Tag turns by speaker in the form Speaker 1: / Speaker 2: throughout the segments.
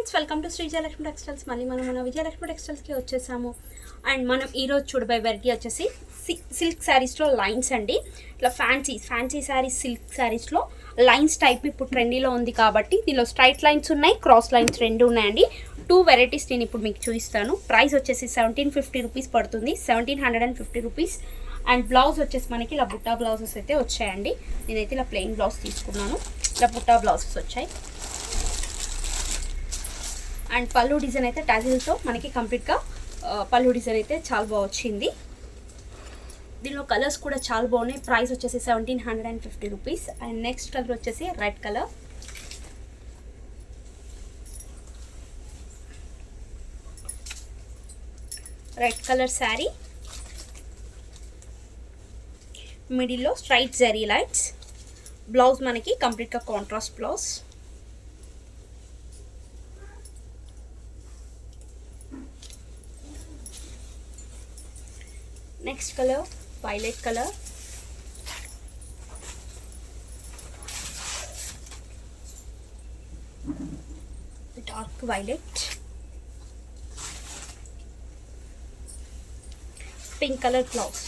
Speaker 1: Friends, welcome to Shri Vijayalakshmi textiles. మళ్ళీ మనం మన విజయలక్ష్మి టెక్స్టైల్స్కి వచ్చేసాము. అండ్ మనం ఈరోజు చూడబోయే వెరైటీ వచ్చేసి సిల్క్ శారీస్లో లైన్స్ అండి. ఇట్లా ఫ్యాన్సీ శారీస్, సిల్క్ శారీస్లో లైన్స్ టైప్ ఇప్పుడు ట్రెండీలో ఉంది కాబట్టి దీనిలో స్ట్రైట్ లైన్స్ ఉన్నాయి, క్రాస్ లైన్స్ రెండు ఉన్నాయండి. 2 వెరైటీస్ నేను ఇప్పుడు మీకు చూపిస్తాను. ప్రైస్ వచ్చేసి 1750 రూపీస్ పడుతుంది, 1750 రూపీస్. అండ్ బ్లౌజ్ వచ్చేసి మనకి ఇలా బుట్టా బ్లౌజెస్ అయితే వచ్చాయండి. నేనైతే ఇలా ప్లెయిన్ బ్లౌజ్ తీసుకున్నాను, ఇలా బుట్టా బ్లౌజెస్ వచ్చాయి. అండ్ పళ్ళు డిజైన్ అయితే టాజిల్తో మనకి కంప్లీట్గా పళ్ళు డిజైన్ అయితే చాలా బాగా వచ్చింది. దీనిలో కలర్స్ కూడా చాలా బాగున్నాయి. ప్రైస్ వచ్చేసి 1750 రూపీస్. అండ్ నెక్స్ట్ కలర్ వచ్చేసి red colour. Red colour sari, మిడిల్లో స్ట్రైట్ జరీ లైన్స్. బ్లౌజ్ మనకి కంప్లీట్గా contrast blouse. Next colour violet colour, dark violet, pink colour blouse.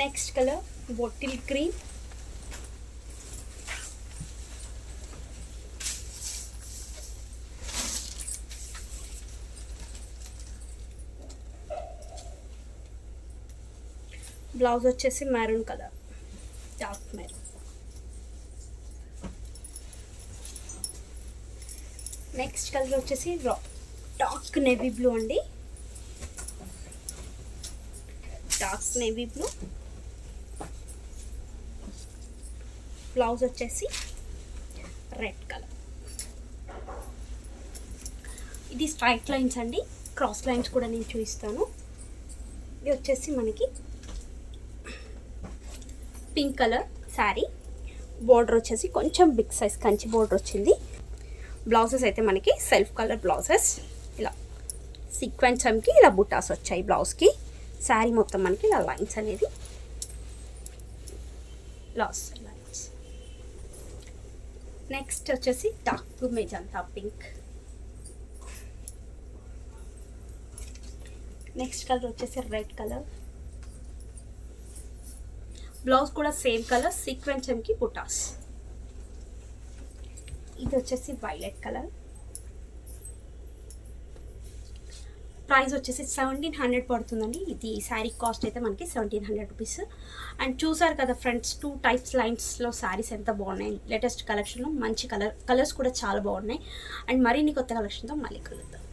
Speaker 1: Next colour bottle green, blouse వచ్చేసి maroon colour, dark maroon. Next colour వచ్చేసి dark navy blue అండి, dark navy blue. Blouse వచ్చేసి red colour. ఇది straight lines అండి, cross lines కూడా నేను చూపిస్తాను. ఇది వచ్చేసి మనకి పింక్ కలర్ శారీ. బోర్డర్ వచ్చేసి కొంచెం బిగ్ సైజ్ కంచి బోర్డర్ వచ్చింది. బ్లౌజెస్ అయితే మనకి సెల్ఫ్ కలర్ బ్లౌజెస్, ఇలా సీక్వెన్స్ చమ్కి ఇలా బుటాస్ వచ్చాయి బ్లౌజ్కి. శారీ మొత్తం మనకి ఇలా లైన్స్ అనేది లైన్స్. నెక్స్ట్ వచ్చేసి dark magenta pink. Next colour వచ్చేసి రెడ్ కలర్. బ్లౌజ్ కూడా సేమ్ కలర్, సీక్వెన్స్ చమ్కి బుటాస్. ఇది వచ్చేసి వైలెట్ కలర్. ప్రైస్ వచ్చేసి 1700 పడుతుందండి. ఇది శారీ కాస్ట్ అయితే మనకి 1700 రూపీస్. అండ్ చూసారు కదా ఫ్రెండ్స్, 2 టైప్స్ లైన్స్లో శారీస్ ఎంత బాగున్నాయి. లేటెస్ట్ కలెక్షన్లో మంచి కలర్స్ కూడా చాలా బాగున్నాయి. అండ్ మరిన్ని కొత్త కలెక్షన్తో మళ్ళీ కలుద్దాం.